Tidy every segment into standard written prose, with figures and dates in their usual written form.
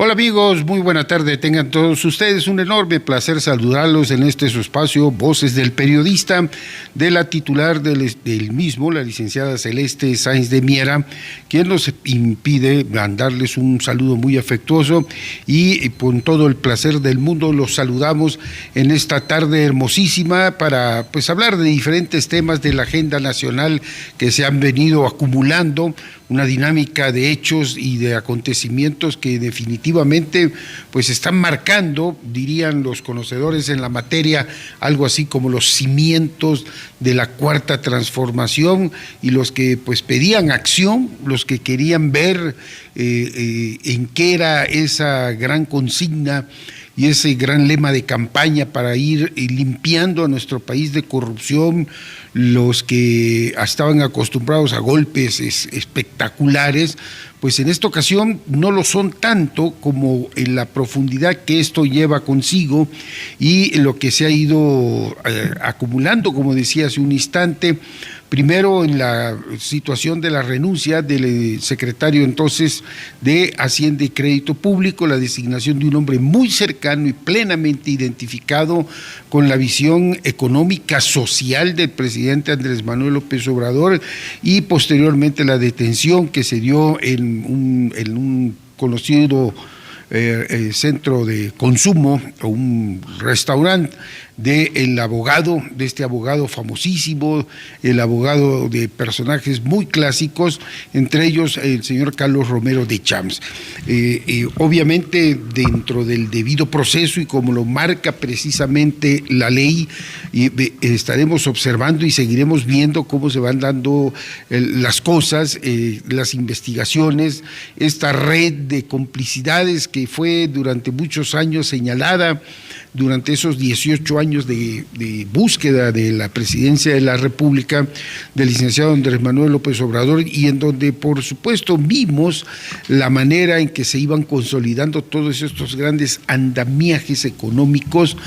Hola amigos, muy buena tarde. Tengan todos ustedes un enorme placer saludarlos en este su espacio, Voces del Periodista, de la titular del mismo, la licenciada Celeste Sáenz de Miera, quien nos impide mandarles un saludo muy afectuoso y con todo el placer del mundo los saludamos en esta tarde hermosísima para hablar de diferentes temas de la agenda nacional que se han venido acumulando, una dinámica de hechos y de acontecimientos que definitivamente están marcando, dirían los conocedores en la materia, algo así como los cimientos de la cuarta transformación, y los que pedían acción, los que querían ver en qué era esa gran consigna y ese gran lema de campaña para ir limpiando a nuestro país de corrupción, los que estaban acostumbrados a golpes espectaculares, pues en esta ocasión no lo son tanto como en la profundidad que esto lleva consigo y lo que se ha ido acumulando, como decía hace un instante. Primero, en la situación de la renuncia del secretario entonces de Hacienda y Crédito Público, la designación de un hombre muy cercano y plenamente identificado con la visión económica social del presidente Andrés Manuel López Obrador, y posteriormente la detención que se dio en un conocido centro de consumo o un restaurante de este abogado famosísimo, el abogado de personajes muy clásicos, entre ellos el señor Carlos Romero de Champs. Obviamente dentro del debido proceso y como lo marca precisamente la ley, estaremos observando y seguiremos viendo cómo se van dando las cosas, las investigaciones, esta red de complicidades que fue durante muchos años señalada durante esos 18 años de búsqueda de la presidencia de la República del licenciado Andrés Manuel López Obrador, y en donde por supuesto vimos la manera en que se iban consolidando todos estos grandes andamiajes económicos,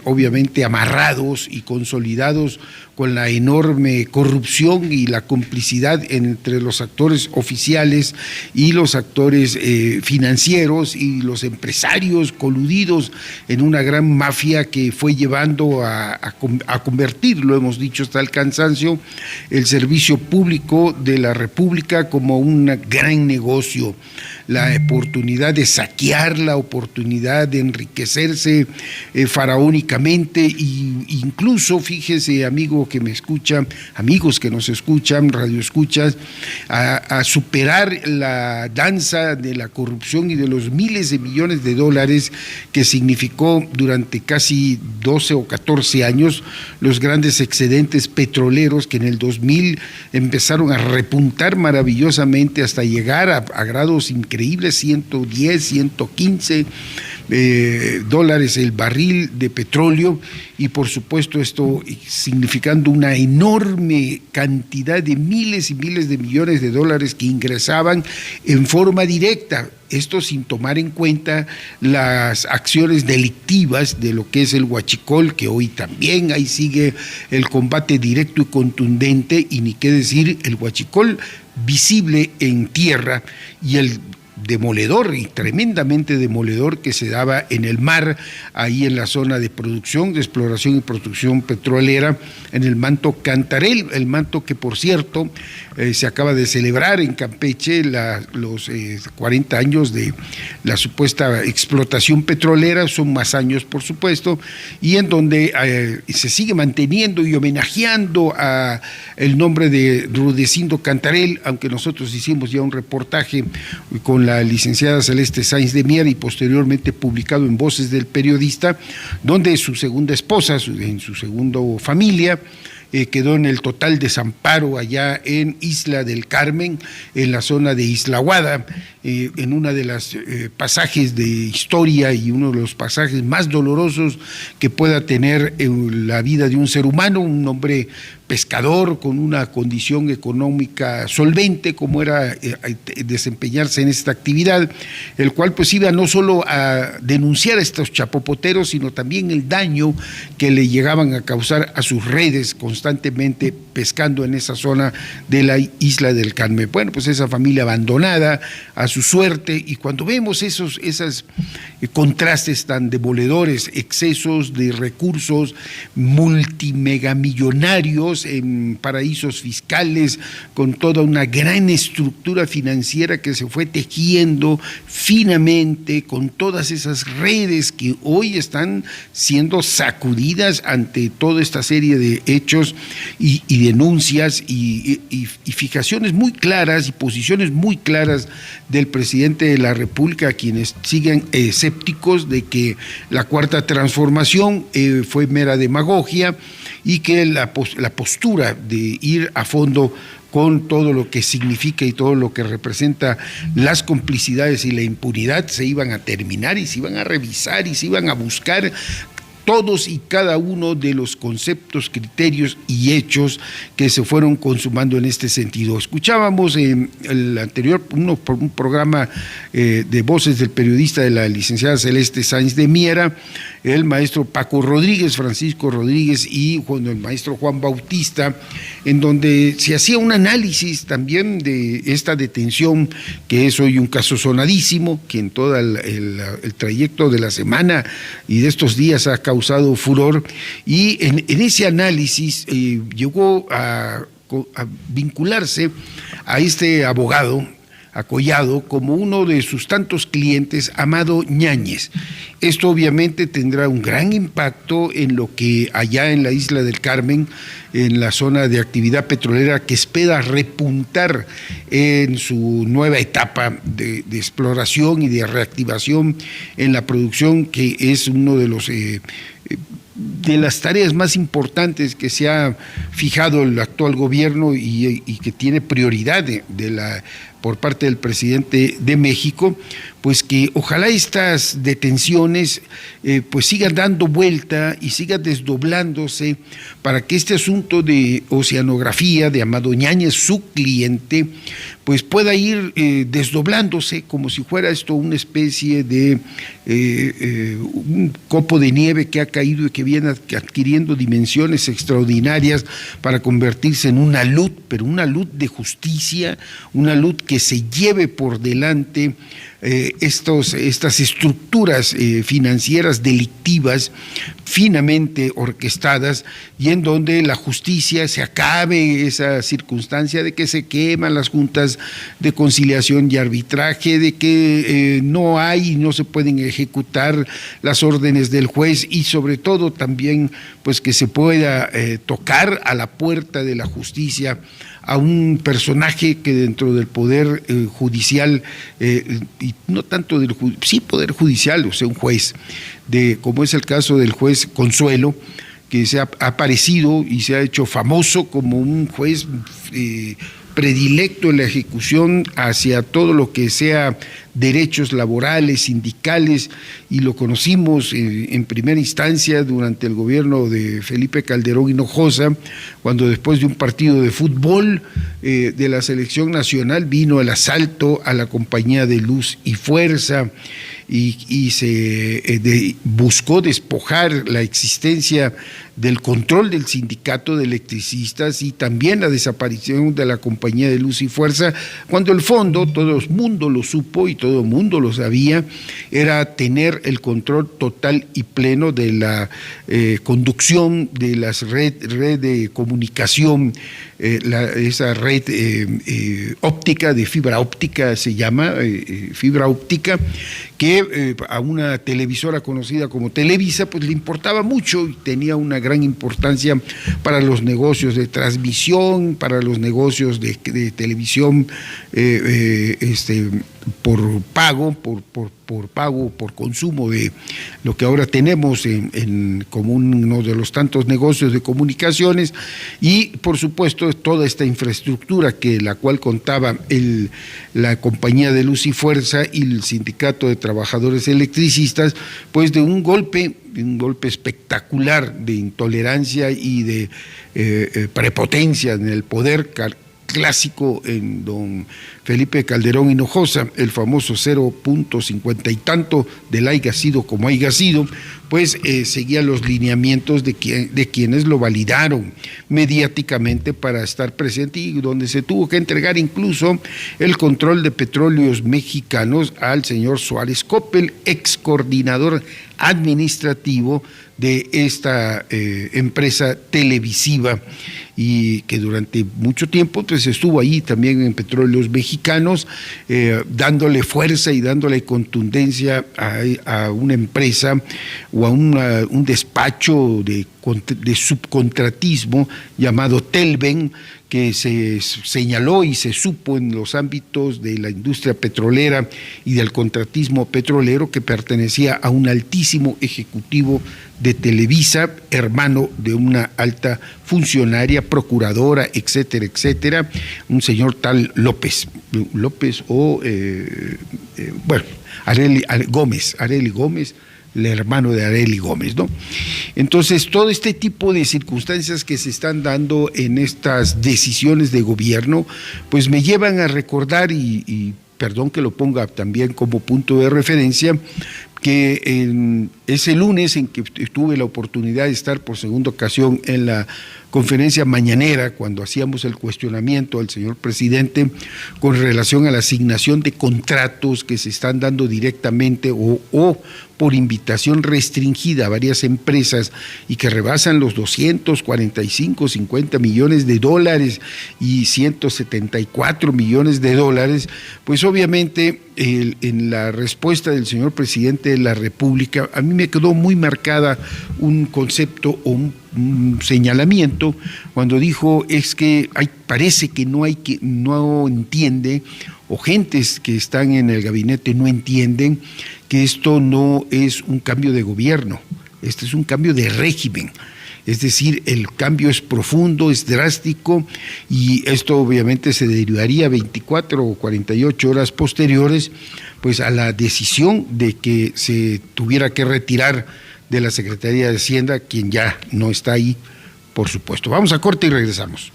obviamente amarrados y consolidados con la enorme corrupción y la complicidad entre los actores oficiales y los actores financieros y los empresarios coludidos en una gran mafia que fue llevando a convertir, lo hemos dicho hasta el cansancio, el servicio público de la República como un gran negocio. La oportunidad de saquear, la oportunidad de enriquecerse faraónicamente, e incluso, fíjese amigo que me escucha, amigos que nos escuchan, radioescuchas, a superar la danza de la corrupción y de los miles de millones de dólares que significó durante casi 12 o 14 años los grandes excedentes petroleros que en el 2000 empezaron a repuntar maravillosamente hasta llegar a grados increíbles, 110, 115 dólares el barril de petróleo, y por supuesto esto significando una enorme cantidad de miles y miles de millones de dólares que ingresaban en forma directa. Esto sin tomar en cuenta las acciones delictivas de lo que es el huachicol, que hoy también ahí sigue el combate directo y contundente, y ni qué decir el huachicol visible en tierra y el demoledor y tremendamente demoledor que se daba en el mar, ahí en la zona de producción, de exploración y producción petrolera, en el manto Cantarell, el manto que por cierto se acaba de celebrar en Campeche los 40 años de la supuesta explotación petrolera, son más años por supuesto, y en donde se sigue manteniendo y homenajeando a el nombre de Rudecindo Cantarell, aunque nosotros hicimos ya un reportaje con la licenciada Celeste Sáenz de Miera y posteriormente publicado en Voces del Periodista, donde su segunda esposa, en su segunda familia, quedó en el total desamparo allá en Isla del Carmen, en la zona de Isla Guada, en una de las pasajes de historia y uno de los pasajes más dolorosos que pueda tener la vida de un ser humano, un hombre pescador con una condición económica solvente como era desempeñarse en esta actividad, el cual iba no solo a denunciar a estos chapopoteros, sino también el daño que le llegaban a causar a sus redes constantemente pescando en esa zona de la Isla del Carmen. Bueno, esa familia abandonada a su suerte, y cuando vemos esos contrastes tan demoledores, excesos de recursos multimegamillonarios en paraísos fiscales, con toda una gran estructura financiera que se fue tejiendo finamente, con todas esas redes que hoy están siendo sacudidas ante toda esta serie de hechos y denuncias y fijaciones muy claras y posiciones muy claras del presidente de la República, a quienes siguen escépticos de que la Cuarta Transformación fue mera demagogia, y que la postura de ir a fondo con todo lo que significa y todo lo que representa las complicidades y la impunidad se iban a terminar, y se iban a revisar y se iban a buscar todos y cada uno de los conceptos, criterios y hechos que se fueron consumando en este sentido. Escuchábamos en el anterior un programa de voces del periodista de la licenciada Celeste Sáenz de Miera, el maestro Paco Rodríguez, Francisco Rodríguez y el maestro Juan Bautista, en donde se hacía un análisis también de esta detención, que es hoy un caso sonadísimo, que en todo el trayecto de la semana y de estos días ha causado furor, y en ese análisis llegó a vincularse a este abogado, a Collado, como uno de sus tantos clientes, Amado Ñáñez. Esto obviamente tendrá un gran impacto en lo que allá en la isla del Carmen, en la zona de actividad petrolera, que espera repuntar en su nueva etapa de exploración y de reactivación en la producción, que es uno de los de las tareas más importantes que se ha fijado el actual gobierno y que tiene prioridad por parte del presidente de México, pues que ojalá estas detenciones pues sigan dando vuelta y sigan desdoblándose, para que este asunto de oceanografía de Amado Ñáñez, su cliente, pues pueda ir desdoblándose, como si fuera esto una especie de un copo de nieve que ha caído y que viene adquiriendo dimensiones extraordinarias para convertirse en una luz, pero una luz de justicia, una luz que se lleve por delante estas estructuras financieras delictivas finamente orquestadas, y en donde la justicia se acabe esa circunstancia de que se queman las juntas de conciliación y arbitraje, de que no se pueden ejecutar las órdenes del juez, y sobre todo también pues que se pueda tocar a la puerta de la justicia a un personaje que dentro del poder judicial, y no tanto del poder judicial, o sea, un juez, como es el caso del juez Consuelo, que ha aparecido y se ha hecho famoso como un juez predilecto en la ejecución hacia todo lo que sea derechos laborales, sindicales, y lo conocimos en primera instancia durante el gobierno de Felipe Calderón Hinojosa, cuando después de un partido de fútbol de la selección nacional vino el asalto a la compañía de Luz y Fuerza, y se buscó despojar la existencia del control del sindicato de electricistas, y también la desaparición de la compañía de Luz y Fuerza, cuando el fondo, todo el mundo lo supo y todo el mundo lo sabía, era tener el control total y pleno de la conducción de las red de comunicación, esa red óptica, de fibra óptica se llama, fibra óptica, que a una televisora conocida como Televisa pues le importaba mucho, y tenía una gran importancia para los negocios de transmisión, para los negocios de televisión por pago, por consumo de lo que ahora tenemos como uno de los tantos negocios de comunicaciones, y por supuesto toda esta infraestructura la cual contaba la compañía de Luz y Fuerza y el sindicato de trabajadores electricistas, pues de un golpe espectacular de intolerancia y de prepotencia en el poder clásico en don Felipe Calderón Hinojosa, el famoso 0.50 y tanto del haya sido como haya sido, pues seguía los lineamientos de quienes lo validaron mediáticamente para estar presente, y donde se tuvo que entregar incluso el control de Petróleos Mexicanos al señor Suárez Coppel, ex coordinador administrativo de esta empresa televisiva, y que durante mucho tiempo pues estuvo ahí también en Petróleos Mexicanos, dándole fuerza y dándole contundencia a una empresa o a un despacho de subcontratismo llamado Telven, que se señaló y se supo en los ámbitos de la industria petrolera y del contratismo petrolero que pertenecía a un altísimo ejecutivo de Televisa, hermano de una alta funcionaria, procuradora, etcétera, etcétera, un señor tal López o, bueno, Arely Gómez, el hermano de Arely Gómez, ¿no? Entonces, todo este tipo de circunstancias que se están dando en estas decisiones de gobierno, pues me llevan a recordar, y perdón que lo ponga también como punto de referencia, que ese lunes en que tuve la oportunidad de estar por segunda ocasión en la conferencia mañanera, cuando hacíamos el cuestionamiento al señor presidente con relación a la asignación de contratos que se están dando directamente o por invitación restringida a varias empresas y que rebasan los 245, 50 millones de dólares y 174 millones de dólares, pues obviamente en la respuesta del señor presidente de la República, a mí me quedó muy marcada un concepto o un señalamiento cuando dijo: es que parece que no entiende, o gentes que están en el gabinete no entienden que esto no es un cambio de gobierno, este es un cambio de régimen. Es decir, el cambio es profundo, es drástico, y esto obviamente se derivaría 24 o 48 horas posteriores pues a la decisión de que se tuviera que retirar de la Secretaría de Hacienda quien ya no está ahí, por supuesto. Vamos a corte y regresamos.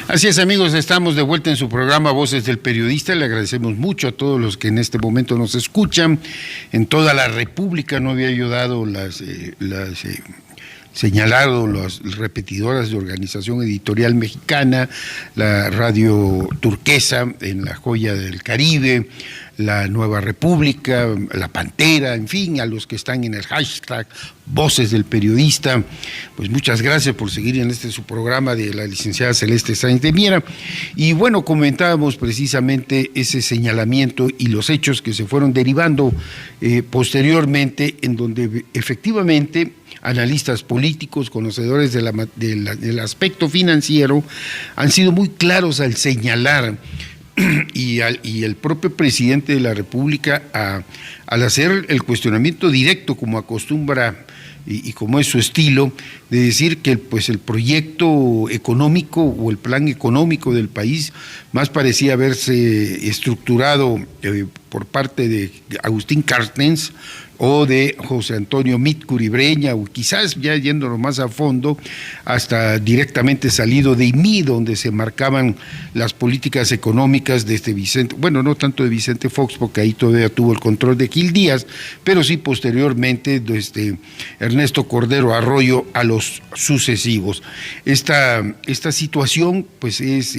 Así es, amigos, estamos de vuelta en su programa Voces del Periodista. Le agradecemos mucho a todos los que en este momento nos escuchan. En toda la República, no había yo dado señalado las repetidoras de Organización Editorial Mexicana, la Radio Turquesa en la Joya del Caribe, la Nueva República, la Pantera, en fin, a los que están en el hashtag Voces del Periodista, pues muchas gracias por seguir en su programa de la licenciada Celeste Sáenz de Miera. Y bueno, comentábamos precisamente ese señalamiento y los hechos que se fueron derivando posteriormente, en donde efectivamente analistas políticos, conocedores del aspecto financiero, han sido muy claros al señalar, y el propio presidente de la República al hacer el cuestionamiento directo, como acostumbra y como es su estilo, de decir que pues el proyecto económico o el plan económico del país más parecía haberse estructurado por parte de Agustín Carstens o de José Antonio Mit Curibreña, o quizás ya yéndonos más a fondo, hasta directamente salido de IMI, donde se marcaban las políticas económicas de Vicente, bueno, no tanto de Vicente Fox, porque ahí todavía tuvo el control de Gil Díaz, pero sí posteriormente desde Ernesto Cordero Arroyo a los sucesivos. Esta situación pues es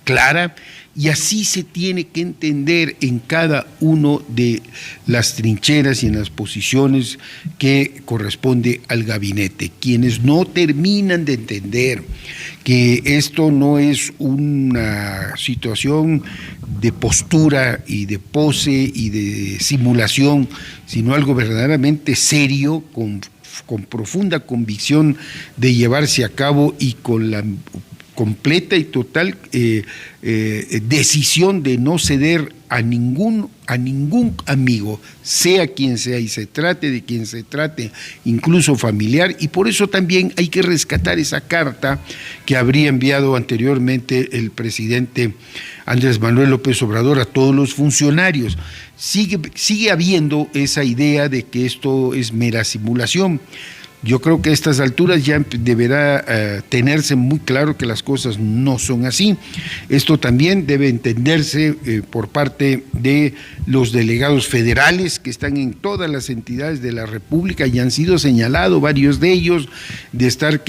clara, y así se tiene que entender en cada uno de las trincheras y en las posiciones que corresponde al gabinete. Quienes no terminan de entender que esto no es una situación de postura y de pose y de simulación, sino algo verdaderamente serio, con profunda convicción de llevarse a cabo y con la completa y total decisión de no ceder a ningún amigo, sea quien sea, y se trate de quien se trate, incluso familiar. Y por eso también hay que rescatar esa carta que habría enviado anteriormente el presidente Andrés Manuel López Obrador a todos los funcionarios. Sigue habiendo esa idea de que esto es mera simulación. Yo creo que a estas alturas ya deberá tenerse muy claro que las cosas no son así. Esto también debe entenderse por parte de los delegados federales que están en todas las entidades de la República y han sido señalados varios de ellos de estar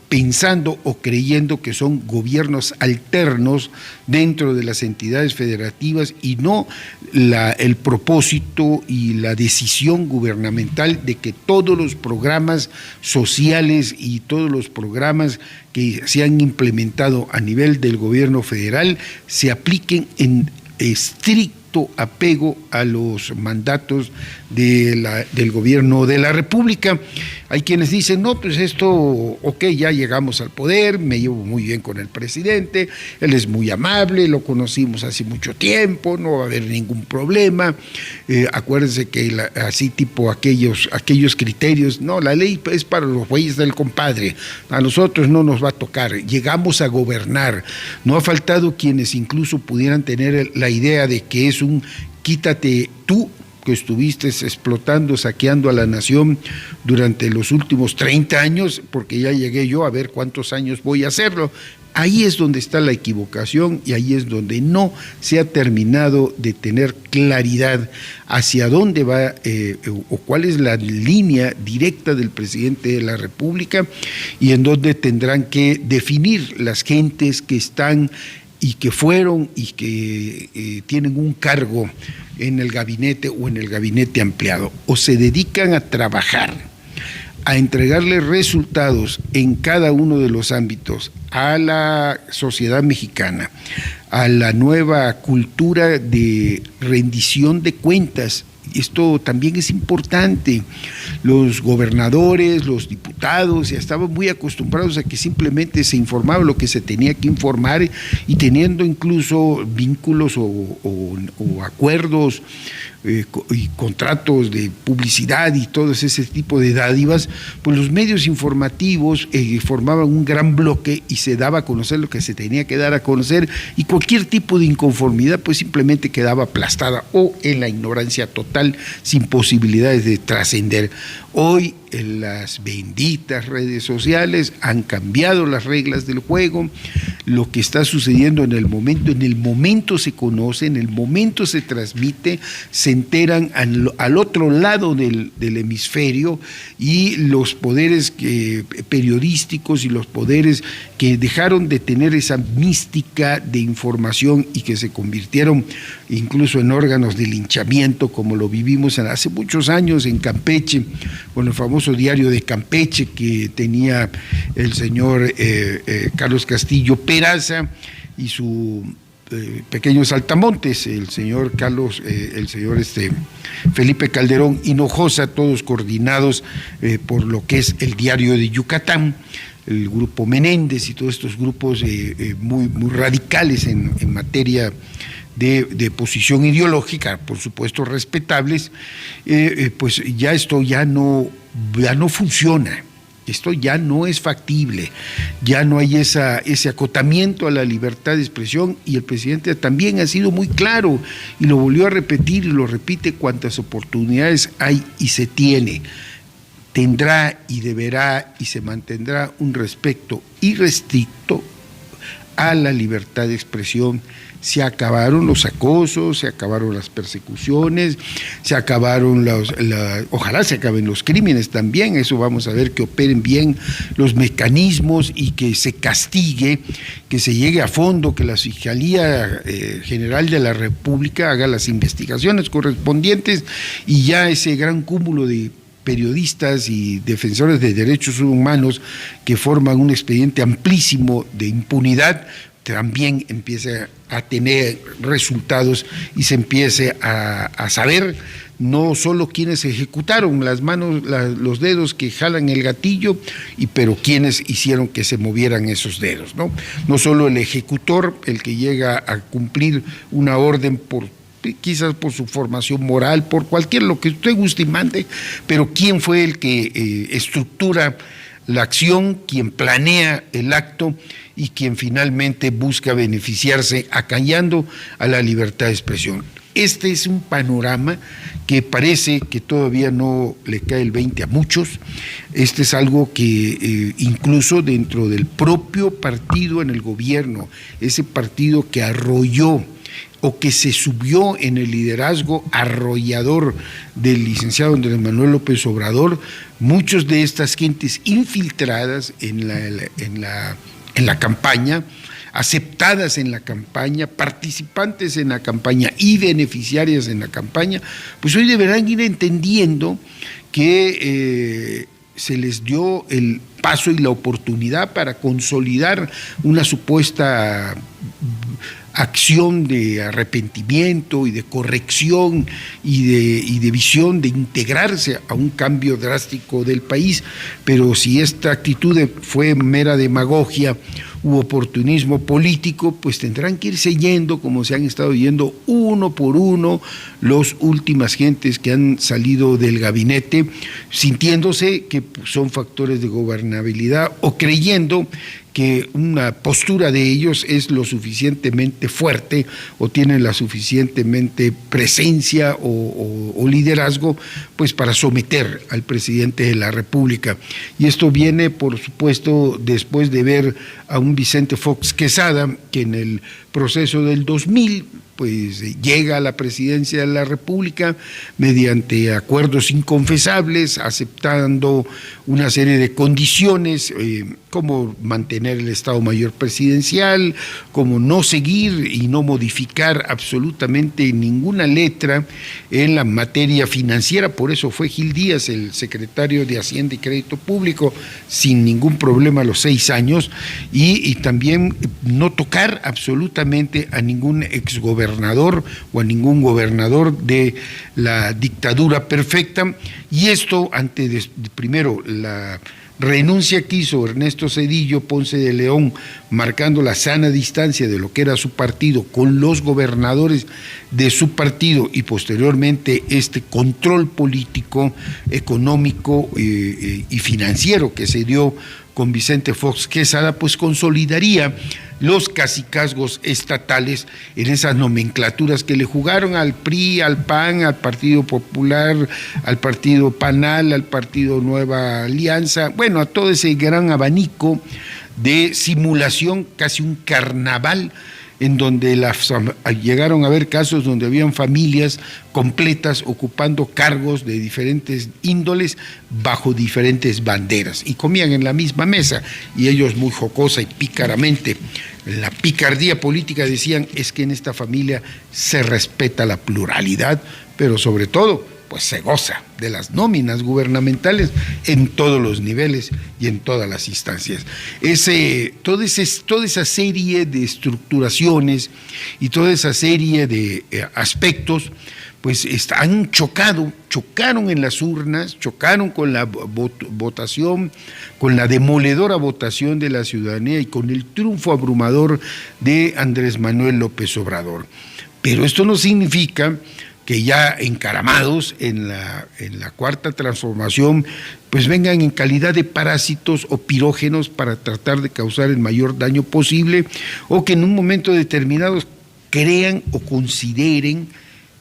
pensando o creyendo que son gobiernos alternos dentro de las entidades federativas y no el propósito y la decisión gubernamental de que todos los programas sociales y todos los programas que se han implementado a nivel del gobierno federal se apliquen en estricto apego a los mandatos del gobierno de la República. Hay quienes dicen, no, pues esto, ok, ya llegamos al poder, me llevo muy bien con el presidente, él es muy amable, lo conocimos hace mucho tiempo, no va a haber ningún problema. Acuérdense que así tipo aquellos criterios, no, la ley es para los güeyes del compadre, a nosotros no nos va a tocar, llegamos a gobernar. No ha faltado quienes incluso pudieran tener la idea de que es un quítate tú, que estuviste explotando, saqueando a la nación durante los últimos 30 años, porque ya llegué yo a ver cuántos años voy a hacerlo. Ahí es donde está la equivocación y ahí es donde no se ha terminado de tener claridad hacia dónde va o cuál es la línea directa del presidente de la República y en dónde tendrán que definir las gentes que están y que fueron y que tienen un cargo en el gabinete o en el gabinete ampliado, o se dedican a trabajar, a entregarle resultados en cada uno de los ámbitos a la sociedad mexicana, a la nueva cultura de rendición de cuentas. Esto también es importante. Los gobernadores, los diputados ya estaban muy acostumbrados a que simplemente se informaba lo que se tenía que informar y teniendo incluso vínculos o acuerdos y contratos de publicidad y todo ese tipo de dádivas, pues los medios informativos formaban un gran bloque y se daba a conocer lo que se tenía que dar a conocer y cualquier tipo de inconformidad pues simplemente quedaba aplastada o en la ignorancia total sin posibilidades de trascender. Hoy las benditas redes sociales han cambiado las reglas del juego. Lo que está sucediendo en el momento se conoce, en el momento se transmite, se enteran al otro lado del hemisferio y los poderes periodísticos y los poderes que dejaron de tener esa mística de información y que se convirtieron incluso en órganos de linchamiento como lo vivimos hace muchos años en Campeche, con el famoso diario de Campeche que tenía el señor Carlos Castillo Peraza y su pequeño saltamontes, el señor Felipe Calderón Hinojosa, todos coordinados por lo que es el Diario de Yucatán, el grupo Menéndez y todos estos grupos muy radicales en materia de posición ideológica, por supuesto respetables, pues ya esto ya no funciona. Esto ya no es factible, ya no hay ese acotamiento a la libertad de expresión y el presidente también ha sido muy claro y lo volvió a repetir y lo repite cuantas oportunidades hay y se tiene. Tendrá y deberá y se mantendrá un respeto irrestricto a la libertad de expresión. Se acabaron los acosos, se acabaron las persecuciones, se acabaron ojalá se acaben los crímenes también, eso vamos a ver que operen bien los mecanismos y que se castigue, que se llegue a fondo, que la Fiscalía General de la República haga las investigaciones correspondientes y ya ese gran cúmulo de periodistas y defensores de derechos humanos que forman un expediente amplísimo de impunidad también empiece a tener resultados y se empiece a saber no solo quienes ejecutaron las manos, los dedos que jalan el gatillo, pero quienes hicieron que se movieran esos dedos, ¿no? No solo el ejecutor, el que llega a cumplir una orden quizás por su formación moral, por cualquier lo que usted guste y mande, pero quién fue el que estructura la acción, quien planea el acto y quien finalmente busca beneficiarse acallando a la libertad de expresión. Este es un panorama que parece que todavía no le cae el 20 a muchos. Este es algo que incluso dentro del propio partido en el gobierno, ese partido que arrolló o que se subió en el liderazgo arrollador del licenciado Andrés Manuel López Obrador, muchos de estas gentes infiltradas en la campaña, aceptadas en la campaña, participantes en la campaña y beneficiarias en la campaña, pues hoy deberán ir entendiendo que se les dio el paso y la oportunidad para consolidar una supuesta acción de arrepentimiento y de corrección y de visión de integrarse a un cambio drástico del país, pero si esta actitud fue mera demagogia u oportunismo político, pues tendrán que irse yendo como se han estado yendo uno por uno los últimas gentes que han salido del gabinete, sintiéndose que son factores de gobernabilidad o creyendo que una postura de ellos es lo suficientemente fuerte o tienen la suficientemente presencia o liderazgo pues para someter al presidente de la República. Y esto viene, por supuesto, después de ver a un Vicente Fox Quesada que en el proceso del 2000 pues llega a la presidencia de la República mediante acuerdos inconfesables, aceptando una serie de condiciones, como mantener el Estado Mayor presidencial, como no seguir y no modificar absolutamente ninguna letra en la materia financiera. Por eso fue Gil Díaz el secretario de Hacienda y Crédito Público sin ningún problema a los 6 años, y también no tocar absolutamente a ningún exgobernador o a ningún gobernador de la dictadura perfecta. Y esto ante primero la renuncia que hizo Ernesto Zedillo Ponce de León, marcando la sana distancia de lo que era su partido con los gobernadores de su partido, y posteriormente este control político, económico y financiero que se dio con Vicente Fox Quesada, pues consolidaría los cacicazgos estatales en esas nomenclaturas que le jugaron al PRI, al PAN, al Partido Popular, al Partido PANAL, al Partido Nueva Alianza, bueno, a todo ese gran abanico de simulación, casi un carnaval, en donde llegaron a haber casos donde habían familias completas ocupando cargos de diferentes índoles bajo diferentes banderas y comían en la misma mesa, y ellos muy jocosa y pícaramente, la picardía política, decían: es que en esta familia se respeta la pluralidad, pero sobre todo pues se goza de las nóminas gubernamentales en todos los niveles y en todas las instancias. Toda esa serie de estructuraciones y toda esa serie de aspectos pues chocaron en las urnas, chocaron con la votación, con la demoledora votación de la ciudadanía y con el triunfo abrumador de Andrés Manuel López Obrador. Pero esto no significa que ya encaramados en la cuarta transformación, pues vengan en calidad de parásitos o pirógenos para tratar de causar el mayor daño posible, o que en un momento determinado crean o consideren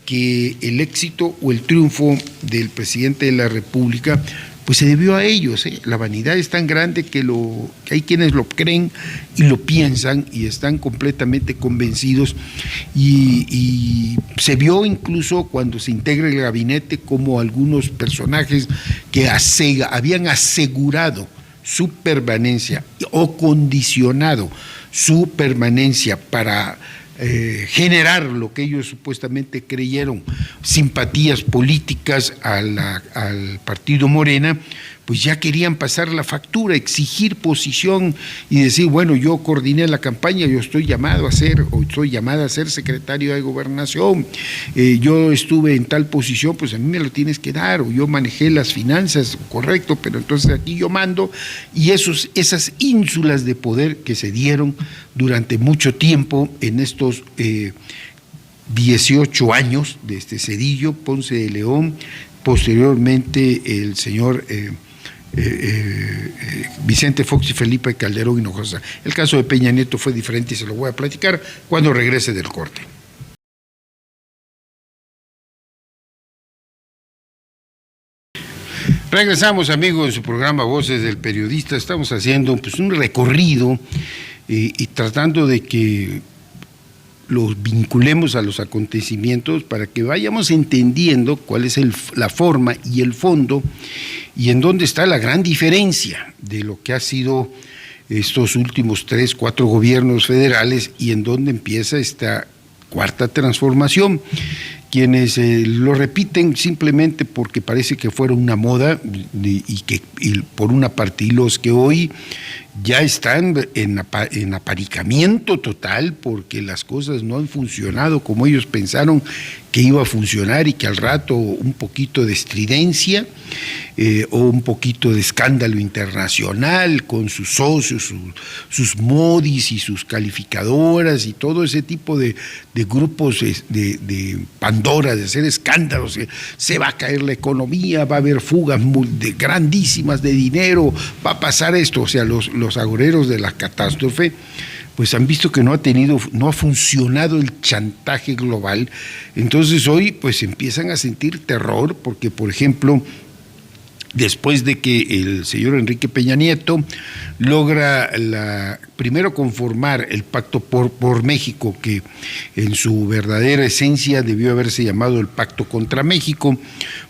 que el éxito o el triunfo del presidente de la República pues se debió a ellos. La vanidad es tan grande que hay quienes lo creen y lo piensan y están completamente convencidos, y se vio incluso cuando se integra el gabinete como algunos personajes que habían asegurado su permanencia o condicionado su permanencia para generar lo que ellos supuestamente creyeron simpatías políticas al partido Morena, pues ya querían pasar la factura, exigir posición y decir: bueno, yo coordiné la campaña, yo estoy llamado a ser, o estoy llamada a ser secretario de Gobernación, yo estuve en tal posición, pues a mí me lo tienes que dar, o yo manejé las finanzas, correcto, pero entonces aquí yo mando. Y esas ínsulas de poder que se dieron durante mucho tiempo en estos 18 años desde Zedillo, Ponce de León, posteriormente el señor Vicente Fox y Felipe Calderón Hinojosa. El caso de Peña Nieto fue diferente y se lo voy a platicar cuando regrese del corte. Regresamos, amigos, en su programa Voces del Periodista. Estamos haciendo pues, un recorrido y tratando de que los vinculemos a los acontecimientos para que vayamos entendiendo cuál es la forma y el fondo y en dónde está la gran diferencia de lo que ha sido estos últimos 3, 4 gobiernos federales y en dónde empieza esta cuarta transformación. Quienes lo repiten simplemente porque parece que fuera una moda y por una parte, y los que hoy ya están en aparicamiento total porque las cosas no han funcionado como ellos pensaron que iba a funcionar y que al rato un poquito de estridencia o un poquito de escándalo internacional con sus socios, sus modis y sus calificadoras y todo ese tipo de grupos de Pandora, de hacer escándalos, se va a caer la economía, va a haber fugas grandísimas de dinero, va a pasar esto, o sea, los agoreros de la catástrofe pues han visto que no ha funcionado el chantaje global. Entonces hoy pues empiezan a sentir terror porque, por ejemplo, después de que el señor Enrique Peña Nieto logra primero conformar el Pacto por México, que en su verdadera esencia debió haberse llamado el Pacto contra México,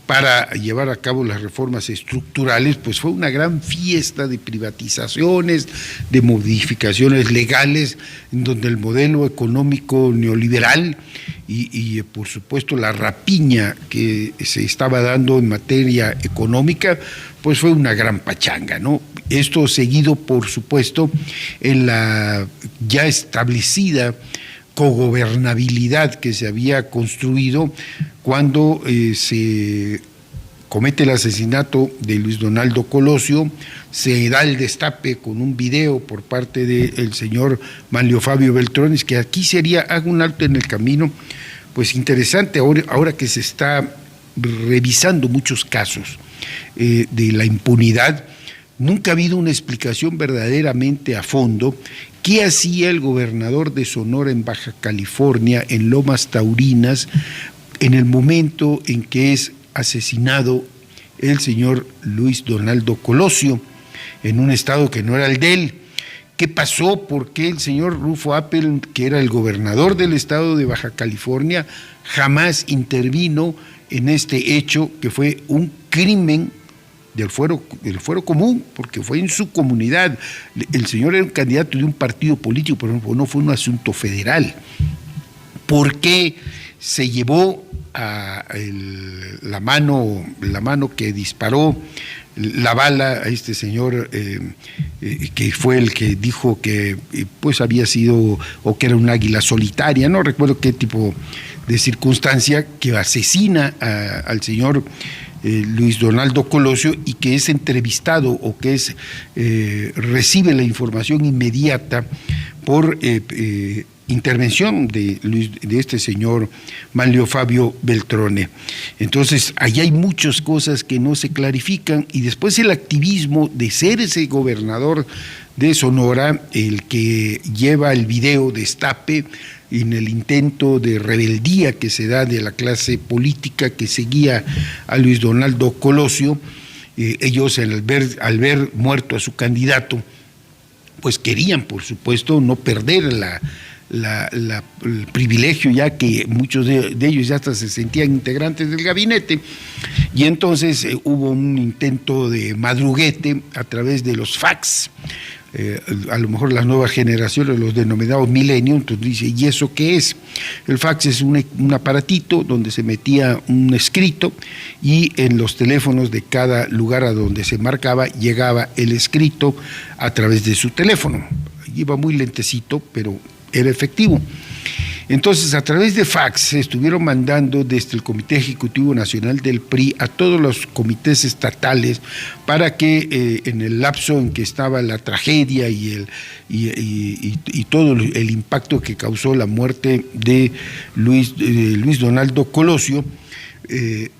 para llevar a cabo las reformas estructurales, pues fue una gran fiesta de privatizaciones, de modificaciones legales, en donde el modelo económico neoliberal y por supuesto la rapiña que se estaba dando en materia económica, pues fue una gran pachanga, ¿no? Esto seguido, por supuesto, en la ya establecida cogobernabilidad que se había construido cuando se comete el asesinato de Luis Donaldo Colosio, se da el destape con un video por parte del señor Manlio Fabio Beltrones, que aquí hago un alto en el camino, pues interesante ahora que se está revisando muchos casos de la impunidad. Nunca ha habido una explicación verdaderamente a fondo. ¿Qué hacía el gobernador de Sonora en Baja California, en Lomas Taurinas, en el momento en que es asesinado el señor Luis Donaldo Colosio, en un estado que no era el de él? ¿Qué pasó? ¿Por qué el señor Rufo Appel, que era el gobernador del estado de Baja California, jamás intervino en este hecho que fue un crimen del fuero común, porque fue en su comunidad? El señor era un candidato de un partido político, pero no fue un asunto federal. ¿Por qué se llevó la mano que disparó la bala a este señor que fue el que dijo que pues había sido, o que era un águila solitaria, no recuerdo qué tipo de circunstancia, que asesina al señor Luis Donaldo Colosio, y que es entrevistado o que recibe la información inmediata por intervención de este señor Manlio Fabio Beltrone? Entonces, ahí hay muchas cosas que no se clarifican, y después el activismo de ser ese gobernador de Sonora el que lleva el video destape en el intento de rebeldía que se da de la clase política que seguía a Luis Donaldo Colosio. Ellos al ver muerto a su candidato, pues querían, por supuesto, no perder el privilegio, ya que muchos de ellos ya hasta se sentían integrantes del gabinete, y entonces hubo un intento de madruguete a través de los fax. A lo mejor las nuevas generaciones, los denominados millennials, entonces dice, ¿y eso qué es? El fax es un aparatito donde se metía un escrito, y en los teléfonos de cada lugar a donde se marcaba llegaba el escrito a través de su teléfono. Iba muy lentecito, pero era efectivo. Entonces, a través de fax se estuvieron mandando desde el Comité Ejecutivo Nacional del PRI a todos los comités estatales para que en el lapso en que estaba la tragedia y todo el impacto que causó la muerte de Luis Donaldo Colosio,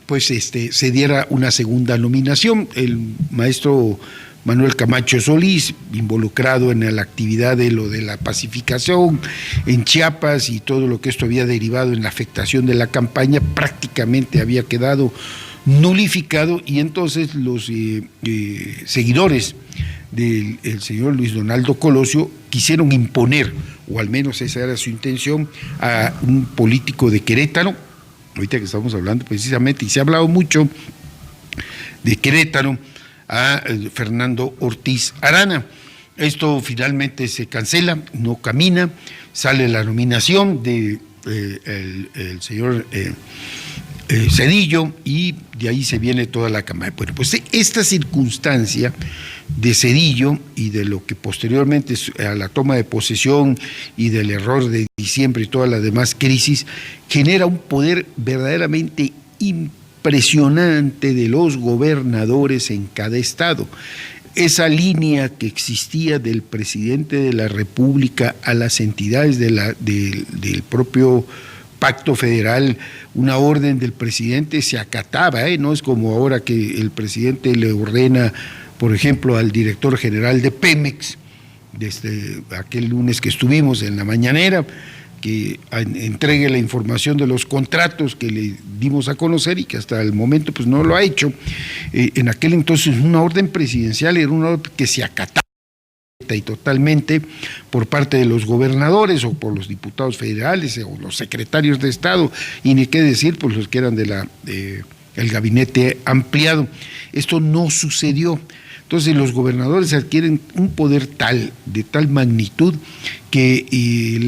pues se diera una segunda nominación. El maestro Manuel Camacho Solís, involucrado en la actividad de lo de la pacificación en Chiapas y todo lo que esto había derivado en la afectación de la campaña, prácticamente había quedado nulificado, y entonces los seguidores del señor Luis Donaldo Colosio quisieron imponer, o al menos esa era su intención, a un político de Querétaro, ahorita que estamos hablando precisamente, y se ha hablado mucho de Querétaro, a Fernando Ortiz Arana. Esto finalmente se cancela, no camina, sale la nominación de el señor Zedillo, y de ahí se viene toda la cámara. Bueno, pues esta circunstancia de Zedillo y de lo que posteriormente a la toma de posesión y del error de diciembre y toda la demás crisis, genera un poder verdaderamente impresionante de los gobernadores en cada estado. Esa línea que existía del presidente de la República a las entidades del propio Pacto Federal, una orden del presidente se acataba, no es como ahora que el presidente le ordena, por ejemplo, al director general de Pemex, desde aquel lunes que estuvimos en la mañanera, que entregue la información de los contratos que le dimos a conocer y que hasta el momento pues no lo ha hecho. En aquel entonces una orden presidencial era una orden que se acataba y totalmente por parte de los gobernadores o por los diputados federales o los secretarios de Estado, y ni qué decir por los que eran el gabinete ampliado. Esto no sucedió. Entonces los gobernadores adquieren un poder de tal magnitud que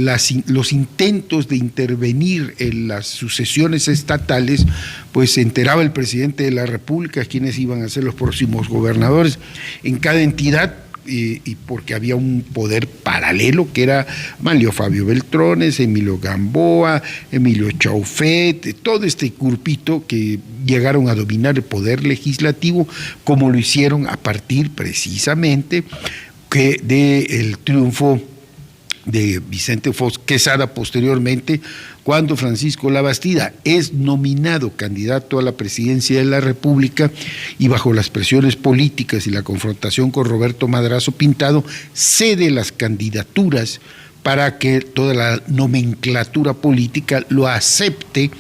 los intentos de intervenir en las sucesiones estatales, pues se enteraba el presidente de la República quiénes iban a ser los próximos gobernadores en cada entidad, y porque había un poder paralelo que era Manlio Fabio Beltrones, Emilio Gamboa, Emilio Chaufet, todo este grupito que llegaron a dominar el poder legislativo, como lo hicieron a partir precisamente del triunfo de Vicente Fox Quesada posteriormente, cuando Francisco Labastida es nominado candidato a la presidencia de la República, y bajo las presiones políticas y la confrontación con Roberto Madrazo Pintado cede las candidaturas para que toda la nomenclatura política lo acepte,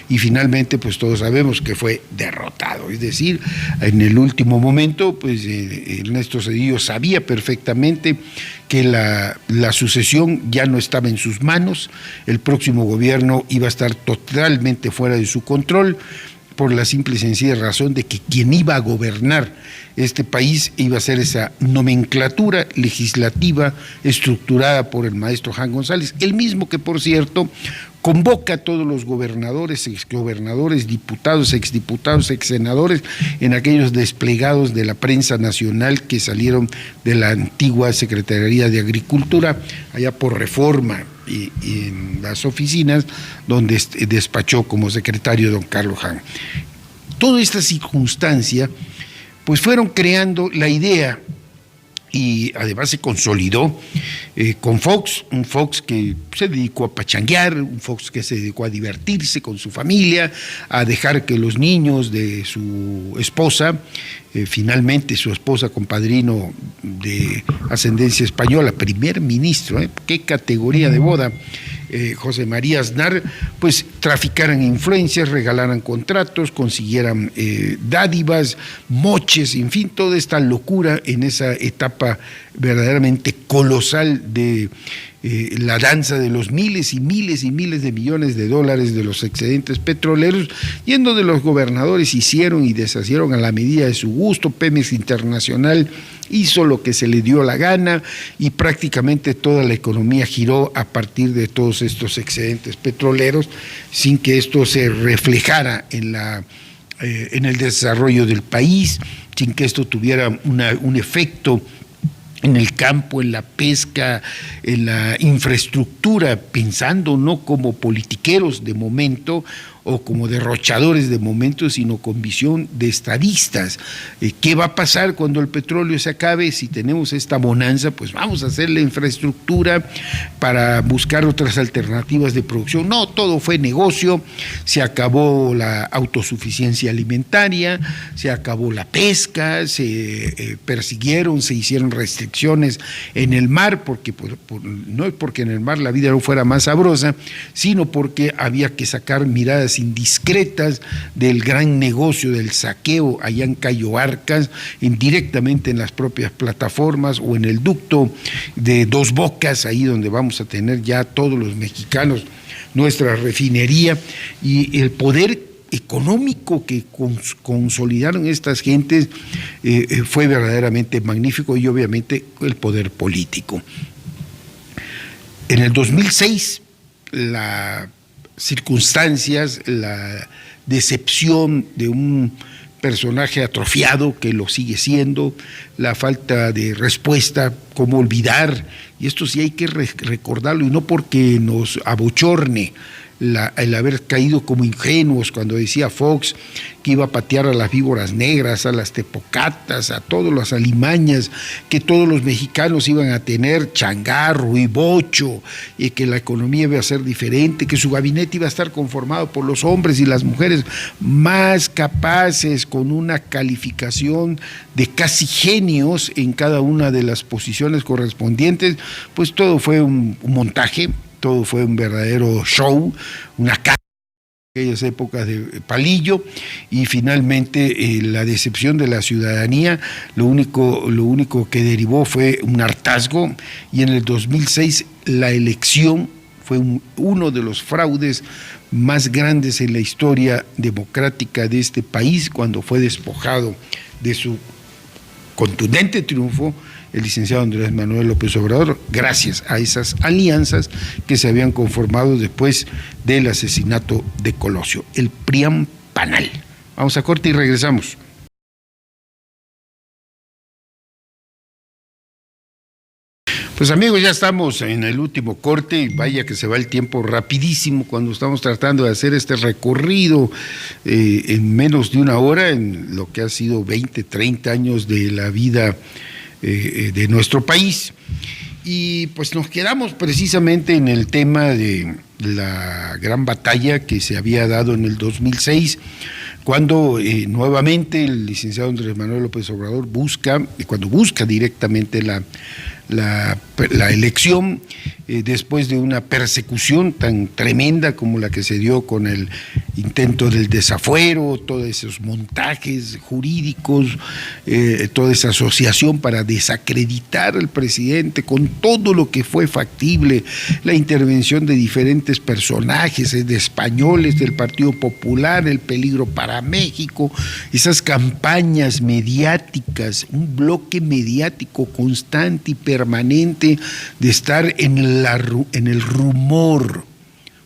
y finalmente pues todos sabemos que fue derrotado. Es decir, en el último momento pues Ernesto Zedillo sabía perfectamente que la sucesión ya no estaba en sus manos, el próximo gobierno iba a estar totalmente fuera de su control, por la simple y sencilla razón de que quien iba a gobernar este país iba a ser esa nomenclatura legislativa estructurada por el maestro Jan González, el mismo que, por cierto, convoca a todos los gobernadores, exgobernadores, diputados, exdiputados, exsenadores en aquellos desplegados de la prensa nacional que salieron de la antigua Secretaría de Agricultura, allá por Reforma, y en las oficinas donde despachó como secretario don Carlos Jan. Toda esta circunstancia pues fueron creando la idea, y además se consolidó con Fox, un Fox que se dedicó a pachanguear, un Fox que se dedicó a divertirse con su familia, a dejar que los niños de su esposa, finalmente su esposa con padrino de ascendencia española, primer ministro, qué categoría de boda, José María Aznar, pues traficaran influencias, regalaran contratos, consiguieran dádivas, moches, en fin, toda esta locura en esa etapa verdaderamente colosal de la danza de los miles y miles y miles de millones de dólares de los excedentes petroleros, y en donde los gobernadores hicieron y deshacieron a la medida de su gusto. Pemex Internacional hizo lo que se le dio la gana, y prácticamente toda la economía giró a partir de todos estos excedentes petroleros, sin que esto se reflejara en el desarrollo del país, sin que esto tuviera un efecto en el campo, en la pesca, en la infraestructura, pensando no como politiqueros de momento o como derrochadores de momento, sino con visión de estadistas. ¿Qué va a pasar cuando el petróleo se acabe? Si tenemos esta bonanza, pues vamos a hacer la infraestructura para buscar otras alternativas de producción. No, todo fue negocio, se acabó la autosuficiencia alimentaria, se acabó la pesca, se persiguieron, se hicieron restricciones en el mar, porque no es porque en el mar la vida no fuera más sabrosa, sino porque había que sacar miradas indiscretas del gran negocio del saqueo allá en Cayo Arcas, directamente en las propias plataformas o en el ducto de Dos Bocas, ahí donde vamos a tener ya todos los mexicanos nuestra refinería, y el poder económico que consolidaron estas gentes fue verdaderamente magnífico, y obviamente el poder político. En el 2006, las circunstancias, la decepción de un personaje atrofiado que lo sigue siendo, la falta de respuesta, cómo olvidar, y esto sí hay que recordarlo, y no porque nos abochorne el haber caído como ingenuos cuando decía Fox que iba a patear a las víboras negras, a las tepocatas, a todas las alimañas, que todos los mexicanos iban a tener changarro y bocho, y que la economía iba a ser diferente, que su gabinete iba a estar conformado por los hombres y las mujeres más capaces, con una calificación de casi genios en cada una de las posiciones correspondientes. Pues todo fue un montaje, todo fue un verdadero show, una cara en aquellas épocas de palillo, y finalmente la decepción de la ciudadanía, lo único que derivó fue un hartazgo, y en el 2006 la elección fue uno de los fraudes más grandes en la historia democrática de este país, cuando fue despojado de su contundente triunfo el licenciado Andrés Manuel López Obrador, gracias a esas alianzas que se habían conformado después del asesinato de Colosio, el PRIAM-PANAL. Vamos a corte y regresamos. Pues amigos, ya estamos en el último corte, y vaya que se va el tiempo rapidísimo cuando estamos tratando de hacer este recorrido en menos de una hora, en lo que ha sido 20, 30 años de la vida de nuestro país. Y pues nos quedamos precisamente en el tema de la gran batalla que se había dado en el 2006, cuando nuevamente el licenciado Andrés Manuel López Obrador busca directamente la elección, después de una persecución tan tremenda como la que se dio con el intento del desafuero, todos esos montajes jurídicos, toda esa asociación para desacreditar al presidente con todo lo que fue factible, la intervención de diferentes personajes, de españoles del Partido Popular, el peligro para México, esas campañas mediáticas, un bloque mediático constante y permanente de estar en el rumor.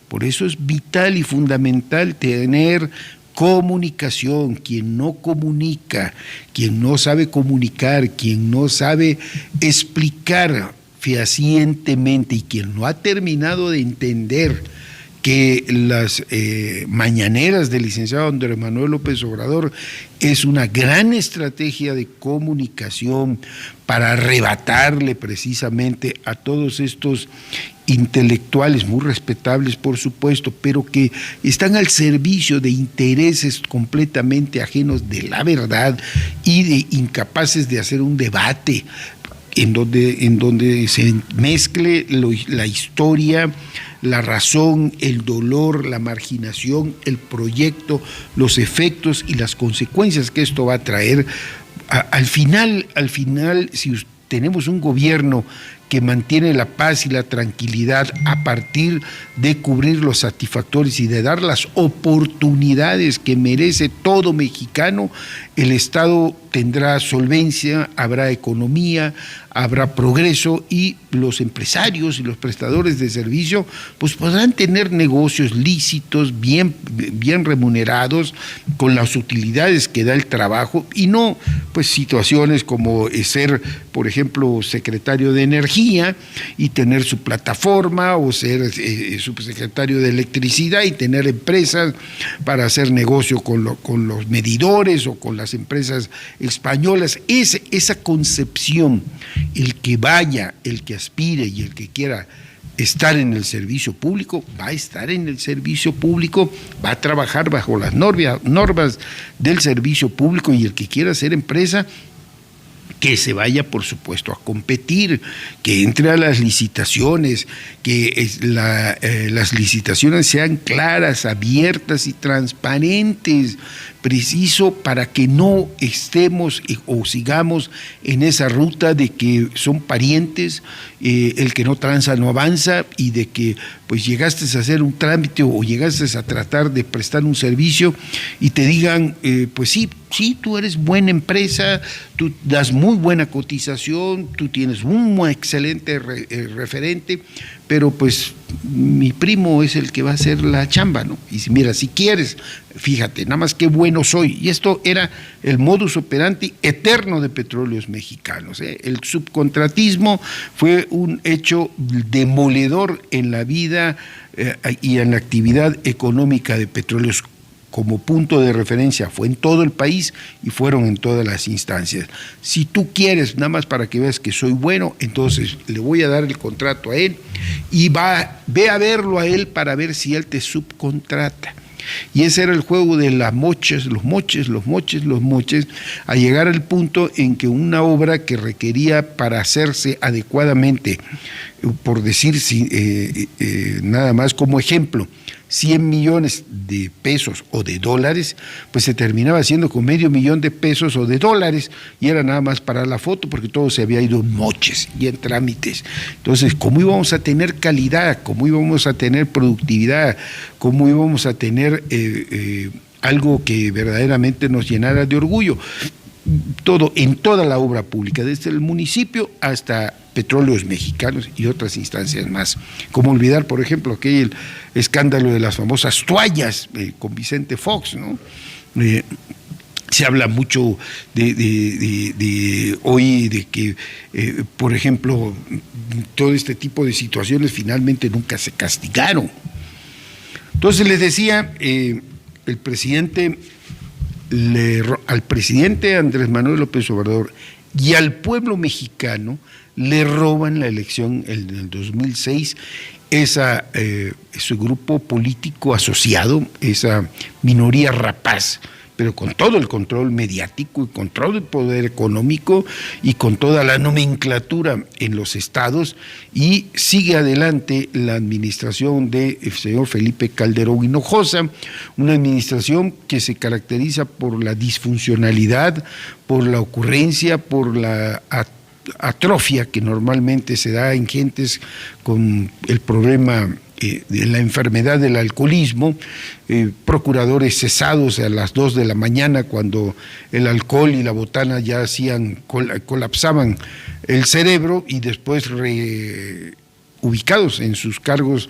Por eso es vital y fundamental tener comunicación. Quien no comunica, quien no sabe comunicar, quien no sabe explicar fehacientemente, y quien no ha terminado de entender que las mañaneras del licenciado Andrés Manuel López Obrador es una gran estrategia de comunicación para arrebatarle precisamente a todos estos intelectuales muy respetables, por supuesto, pero que están al servicio de intereses completamente ajenos de la verdad y de incapaces de hacer un debate en donde se mezcle la historia, la razón, el dolor, la marginación, el proyecto, los efectos y las consecuencias que esto va a traer. Al final, si tenemos un gobierno que mantiene la paz y la tranquilidad a partir de cubrir los satisfactores y de dar las oportunidades que merece todo mexicano, el Estado tendrá solvencia, habrá economía, habrá progreso, y los empresarios y los prestadores de servicio pues podrán tener negocios lícitos, bien remunerados, con las utilidades que da el trabajo, y no pues situaciones como ser, por ejemplo, secretario de Energía y tener su plataforma, o ser subsecretario de Electricidad y tener empresas para hacer negocio con los medidores o con las empresas españolas. Esa concepción, el que vaya, el que aspire y el que quiera estar en el servicio público, va a estar en el servicio público, va a trabajar bajo las normas del servicio público, y el que quiera hacer empresa que se vaya, por supuesto, a competir, que entre a las licitaciones, que las licitaciones sean claras, abiertas y transparentes, preciso, para que no estemos o sigamos en esa ruta de que son parientes, el que no tranza no avanza, y de que pues llegaste a hacer un trámite o llegaste a tratar de prestar un servicio y te digan, pues sí, tú eres buena empresa, tú das muy buena cotización, tú tienes un excelente referente, pero pues mi primo es el que va a hacer la chamba, ¿no? Y mira, si quieres, fíjate, nada más qué bueno soy. Y esto era el modus operandi eterno de Petróleos Mexicanos, ¿eh? El subcontratismo fue un hecho demoledor en la vida y en la actividad económica de Petróleos. Como punto de referencia fue en todo el país y fueron en todas las instancias. Si tú quieres, nada más para que veas que soy bueno, entonces le voy a dar el contrato a él y ve a verlo a él para ver si él te subcontrata. Y ese era el juego de los moches, a llegar al punto en que una obra que requería, para hacerse adecuadamente, por decir nada más como ejemplo, 100 millones de pesos o de dólares, pues se terminaba haciendo con $500,000 de pesos o de dólares, y era nada más para la foto, porque todo se había ido en moches y en trámites. Entonces, ¿cómo íbamos a tener calidad? ¿Cómo íbamos a tener productividad? ¿Cómo íbamos a tener algo que verdaderamente nos llenara de orgullo? Todo, en toda la obra pública, desde el municipio hasta Petróleos Mexicanos y otras instancias más. Como olvidar, por ejemplo, aquel escándalo de las famosas toallas con Vicente Fox, ¿no? Se habla mucho de hoy de que, por ejemplo, todo este tipo de situaciones finalmente nunca se castigaron. Entonces les decía, al presidente Andrés Manuel López Obrador y al pueblo mexicano le roban la elección en el 2006, ese grupo político asociado, esa minoría rapaz, pero con todo el control mediático y con todo el poder económico y con toda la nomenclatura en los estados, y sigue adelante la administración del señor Felipe Calderón Hinojosa, una administración que se caracteriza por la disfuncionalidad, por la ocurrencia, por la atrofia que normalmente se da en gentes con el problema de la enfermedad del alcoholismo, procuradores cesados a las 2 de la mañana cuando el alcohol y la botana ya colapsaban el cerebro, y después ubicados en sus cargos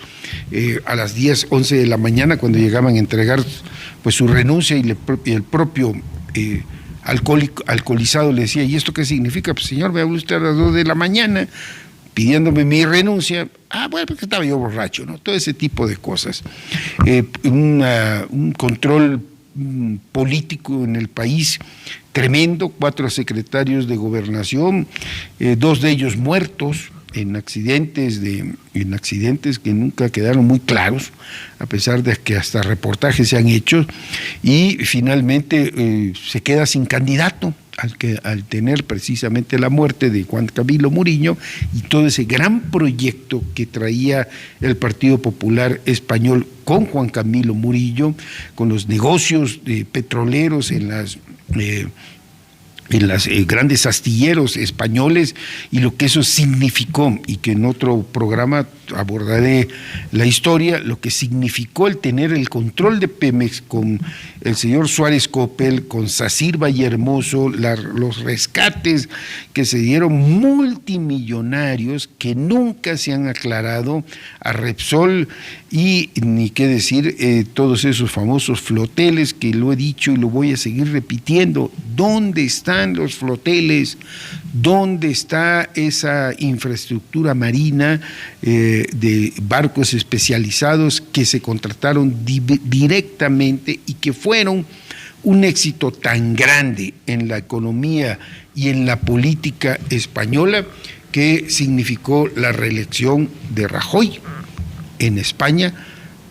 a las 10, 11 de la mañana cuando llegaban a entregar pues su renuncia, y el propio alcoholizado le decía, ¿y esto qué significa? Pues señor, vea usted a las 2 de la mañana pidiéndome mi renuncia. Bueno, porque estaba yo borracho, ¿no? Todo ese tipo de cosas. Un control político en el país tremendo, 4 secretarios de gobernación, 2 de ellos muertos en accidentes que nunca quedaron muy claros, a pesar de que hasta reportajes se han hecho, y finalmente se queda sin candidato al tener precisamente la muerte de Juan Camilo Muriño y todo ese gran proyecto que traía el Partido Popular Español con Juan Camilo Muriño, con los negocios petroleros en las grandes astilleros españoles, y lo que eso significó, y que en otro programa abordaré la historia, lo que significó el tener el control de Pemex con el señor Suárez Coppel, con Sacir Vallehermoso, los rescates que se dieron multimillonarios que nunca se han aclarado a Repsol, y ni qué decir todos esos famosos floteles que lo he dicho y lo voy a seguir repitiendo. ¿Dónde están los floteles? ¿Dónde está esa infraestructura marina de barcos especializados que se contrataron directamente y que fueron un éxito tan grande en la economía y en la política española, que significó la reelección de Rajoy en España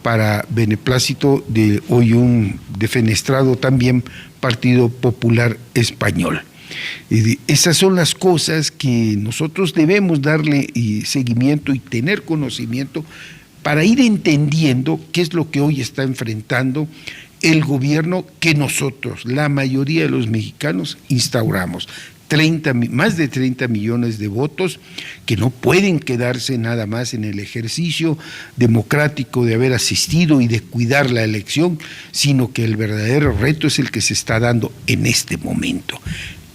para beneplácito de hoy un defenestrado también Partido Popular Español? Esas son las cosas que nosotros debemos darle seguimiento y tener conocimiento para ir entendiendo qué es lo que hoy está enfrentando el gobierno que nosotros, la mayoría de los mexicanos, instauramos. Más de 30 millones de votos que no pueden quedarse nada más en el ejercicio democrático de haber asistido y de cuidar la elección, sino que el verdadero reto es el que se está dando en este momento.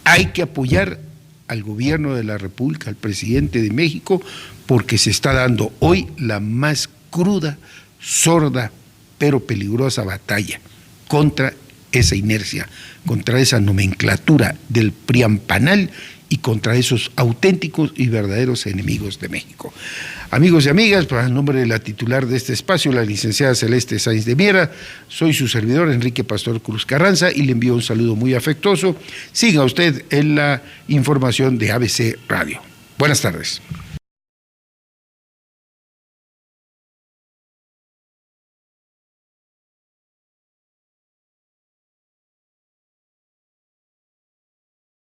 Hay que apoyar al gobierno de la República, al presidente de México, porque se está dando hoy la más cruda, sorda, pero peligrosa batalla contra esa inercia, contra esa nomenclatura del priampanal y contra esos auténticos y verdaderos enemigos de México. Amigos y amigas, para el nombre de la titular de este espacio, la licenciada Celeste Sáenz de Miera, soy su servidor Enrique Pastor Cruz Carranza y le envío un saludo muy afectuoso. Siga usted en la información de ABC Radio. Buenas tardes.